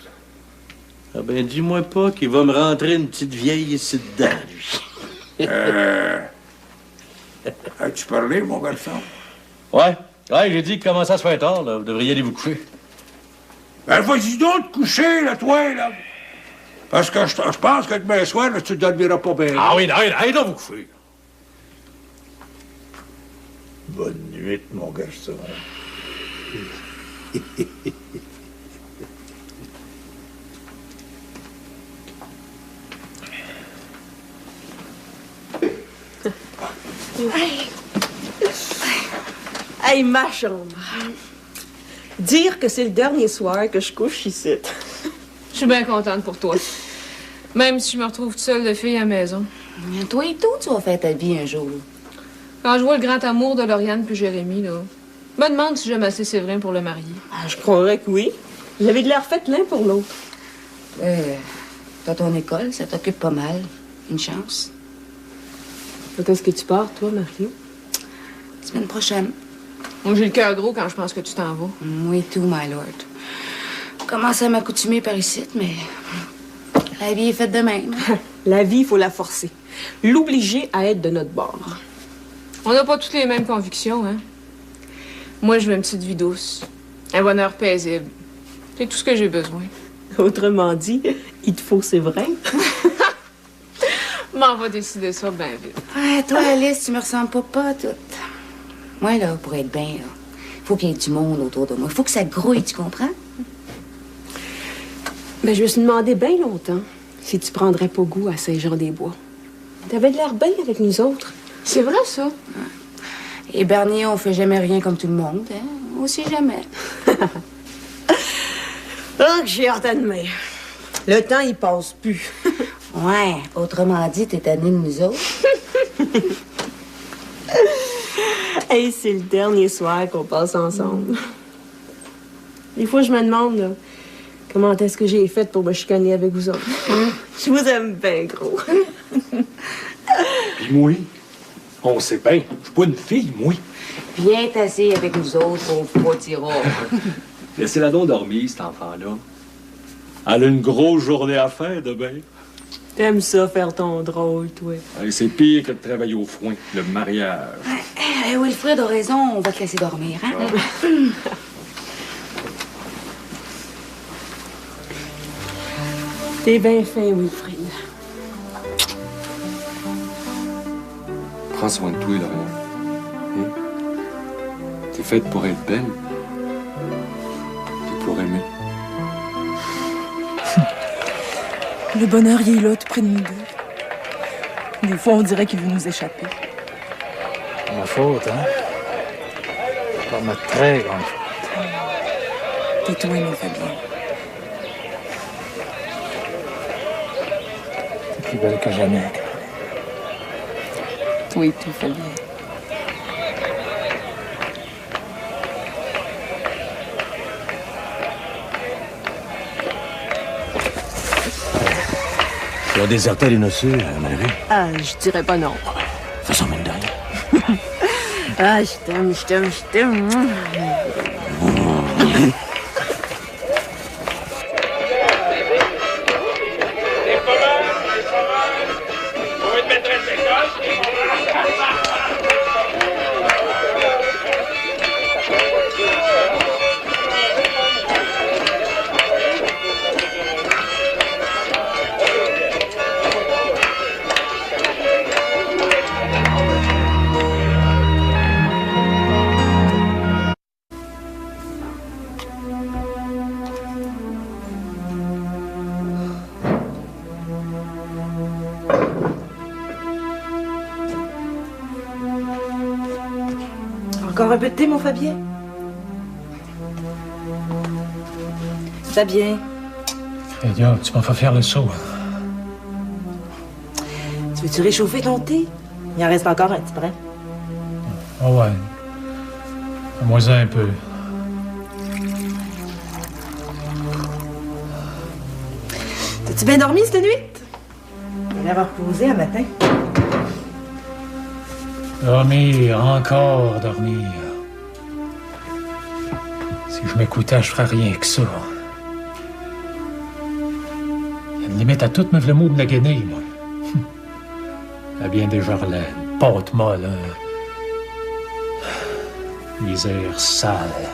Ah ben, dis-moi pas qu'il va me rentrer une petite vieille ici dedans, lui. As-tu parlé, mon garçon? Ouais, j'ai dit qu'il commençait à se faire tard, là. Vous devriez aller vous coucher. Ben, vas-y donc te coucher, là, toi, là. Parce que je pense que demain soir, là, tu ne dormiras pas bien. Ah oui, allez donc vous coucher. Bonne nuit, mon garçon. Hey, ma chambre. Dire que c'est le dernier soir que je couche ici. Je suis bien contente pour toi. Même si je me retrouve toute seule de fille à la maison. Toi et tout, tu vas faire ta vie un jour. Quand je vois le grand amour de Lauriane puis Jérémy, là, je me demande si j'aime assez Séverin pour le marier. Ah, je croirais que oui. Vous avez de l'air fait l'un pour l'autre. T'as ton école, ça t'occupe pas mal. Une chance. Quand est-ce que tu pars, toi, Mario? Semaine prochaine. Moi, j'ai le cœur gros quand je pense que tu t'en vas. Moi et tout, my lord. Je commence à m'accoutumer par ici, mais la vie est faite de même. La vie, il faut la forcer. L'obliger à être de notre bord. On n'a pas toutes les mêmes convictions, hein? Moi, je veux une petite vie douce. Un bonheur paisible. C'est tout ce que j'ai besoin. Autrement dit, il te faut, c'est vrai. Mais on va décider ça bien vite. Ouais, toi, Alice, tu me ressembles pas toute. Moi, là, pour être bien, là, faut qu'il y ait du monde autour de moi. Faut que ça grouille, tu comprends? Mais je me suis demandé bien longtemps si tu prendrais pas goût à Saint-Jean-des-Bois. T'avais de l'air bien avec nous autres. C'est vrai, ça? Et Bernier, on fait jamais rien comme tout le monde, hein? On sait jamais. Oh, que j'ai hâte à demain. Le temps, il passe plus. Ouais, autrement dit, t'es tanné de nous autres. Hey, c'est le dernier soir qu'on passe ensemble. Des fois, je me demande, là, comment est-ce que j'ai fait pour me chicaner avec vous autres. Je vous aime bien, gros. Puis moi, on sait bien, je suis pas une fille, moi. Viens t'asseoir avec nous autres, pauvre potira. Laissez-la donc dormir, cet enfant-là. Elle a une grosse journée à faire, demain. T'aimes ça, faire ton drôle, toi. Hey, c'est pire que de travailler au foin, le mariage. Wilfred a raison, on va te laisser dormir, hein? T'es bien fin, Wilfrid. Prends soin de toi, Lauriane. T'es faite pour être belle. Puis pour aimer. Le bonheur, il est là, tout près de nous deux. Des fois, on dirait qu'il veut nous échapper. Ma faute, hein? Pas ma très grande faute. T'es toi, mon Fabien. T'es plus belle que jamais. Toi et tout, Fabien. Tu as déserté les noceux, Malgré? Ah, je dirais pas non. Façon mine de rien. Ah, je t'aime, je t'aime, je t'aime. Encore un peu de thé, mon Fabien? Ça bien. Crédia, tu m'as fait faire le saut. Tu veux-tu réchauffer ton thé? Il en reste encore un petit brin. Oh ouais. Fais-moi un peu. T'as-tu bien dormi cette nuit? Tu vas l'avoir reposé un matin. Dormir, encore dormir. Si je m'écoutais, je ferais rien que ça. Il y a une limite à tout, me v'là mot de la guenille, moi. La bien des Jarlaine, pâte molle, hein. Misère sale.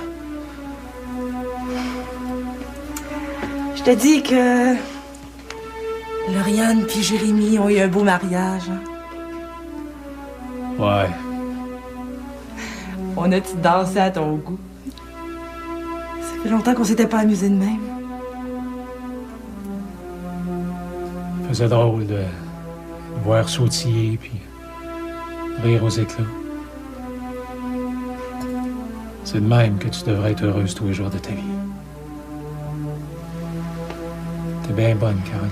Je te dis que Lauriane puis Jérémy ont eu un beau mariage. Hein? Ouais. On a-tu dansé à ton goût? Ça fait longtemps qu'on s'était pas amusé de même. Faisait drôle de voir sautiller puis rire aux éclats. C'est de même que tu devrais être heureuse tous les jours de ta vie. T'es bien bonne, Caroline.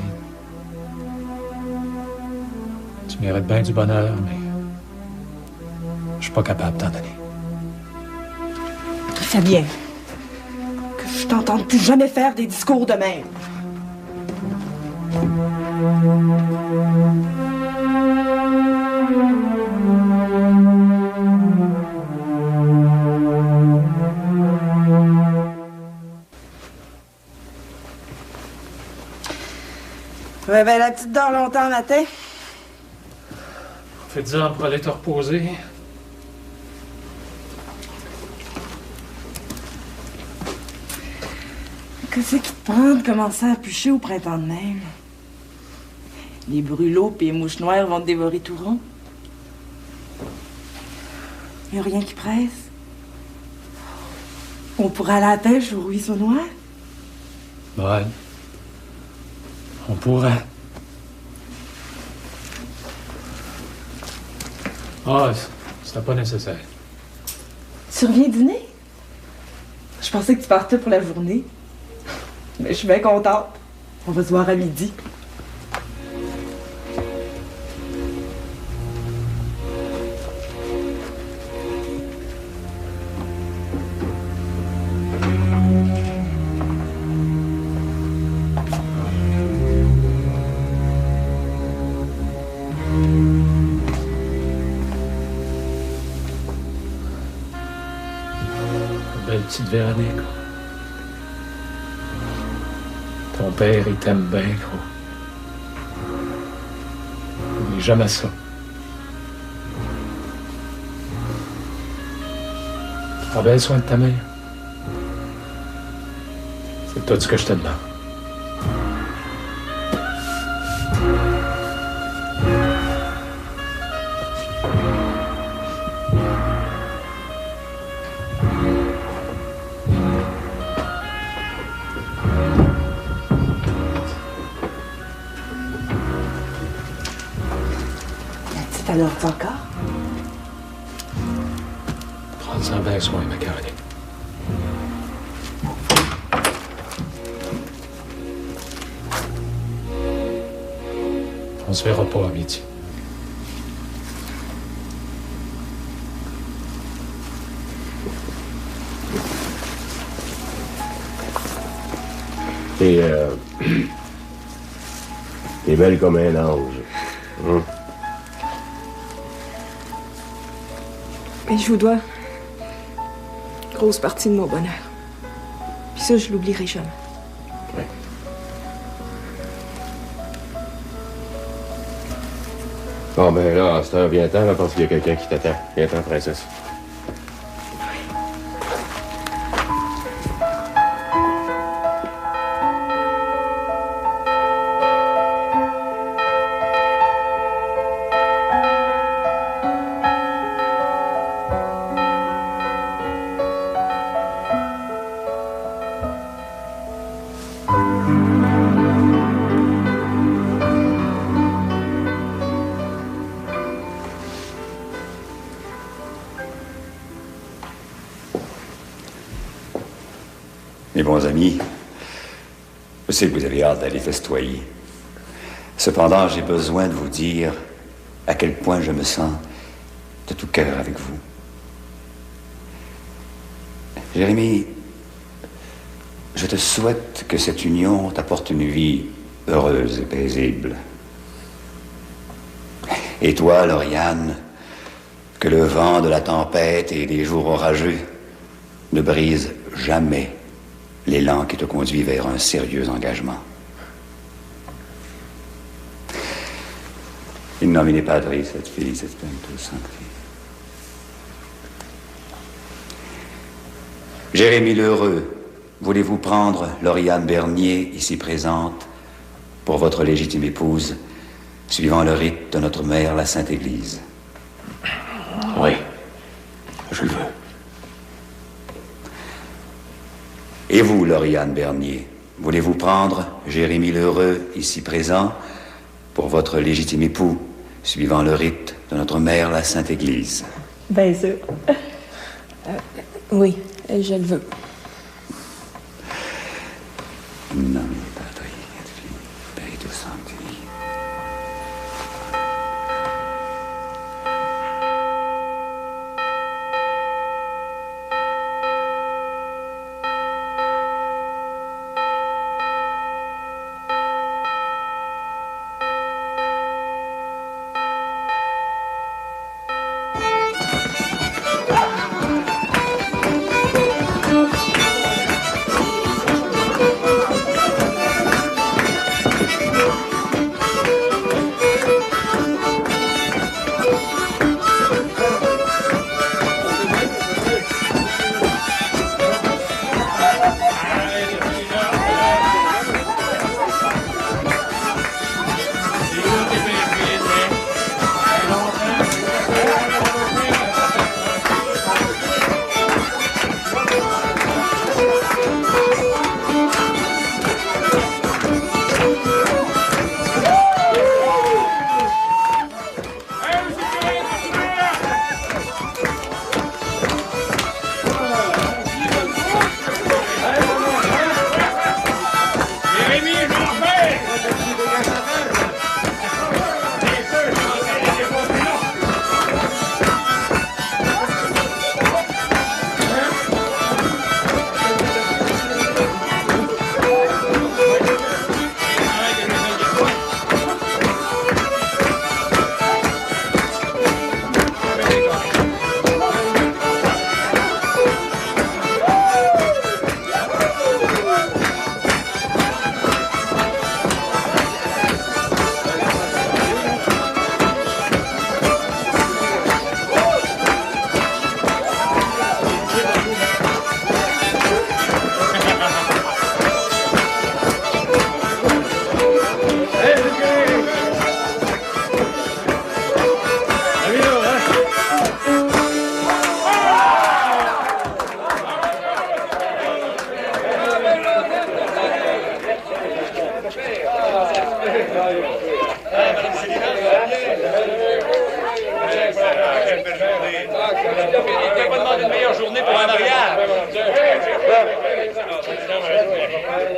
Tu mérites bien du bonheur, mais je suis pas capable de t'en donner. Fabien, que je t'entende plus jamais faire des discours de même. Ouais, ben, la petite dort longtemps le matin. Faites-en pour aller te reposer. Qu'est-ce qui te prend de commencer à plucher au printemps de même? Les brûlots et les mouches noires vont te dévorer tout rond. Y a rien qui presse. On pourrait aller à la pêche au ruisseau noir. Ouais. On pourrait. Ah, c'était pas nécessaire. Tu reviens dîner? Je pensais que tu partais pour la journée. Mais je suis bien contente. On va se voir à midi. Belle petite Véronique. Ton père, il t'aime bien, gros. N'oublie jamais ça. Prends bien soin de ta mère. C'est tout ce que je te demande. Alors, encore? Prends-en bien soin, ma Caroline. On se verra pas à midi. T'es belle comme un ange. Hein? Mais je vous dois une grosse partie de mon bonheur. Puis ça, je l'oublierai jamais. Ouais. Bon, ben là, à cette heure, viens-t'en, là, parce qu'il y a quelqu'un qui t'attend. Viens-t'en, princesse. Mes bons amis, Je sais que vous avez hâte d'aller festoyer. Cependant, j'ai besoin de vous dire à quel point je me sens de tout cœur avec vous. Jérémie, je te souhaite que cette union t'apporte une vie heureuse et paisible. Et toi, Lauriane, que le vent de la tempête et des jours orageux ne brise jamais l'élan qui te conduit vers un sérieux engagement. In nomine Patris et Filii et Spiritus Sancti. Jérémie l'Heureux, voulez-vous prendre Lauriane Bernier, ici présente, pour votre légitime épouse, suivant le rite de notre mère, la Sainte Église? Oui, je le veux. Et vous, Lauriane Bernier, voulez-vous prendre Jérémie l'Heureux, ici présent, pour votre légitime époux, suivant le rite de notre mère, la Sainte Église? Bien sûr. Oui, je le veux. Non, Patris et Filii et Spiritus Sancti.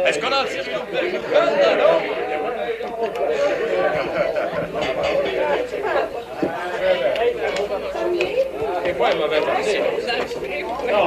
Est-ce qu'on en tire? C'est quoi le mauvais? Non,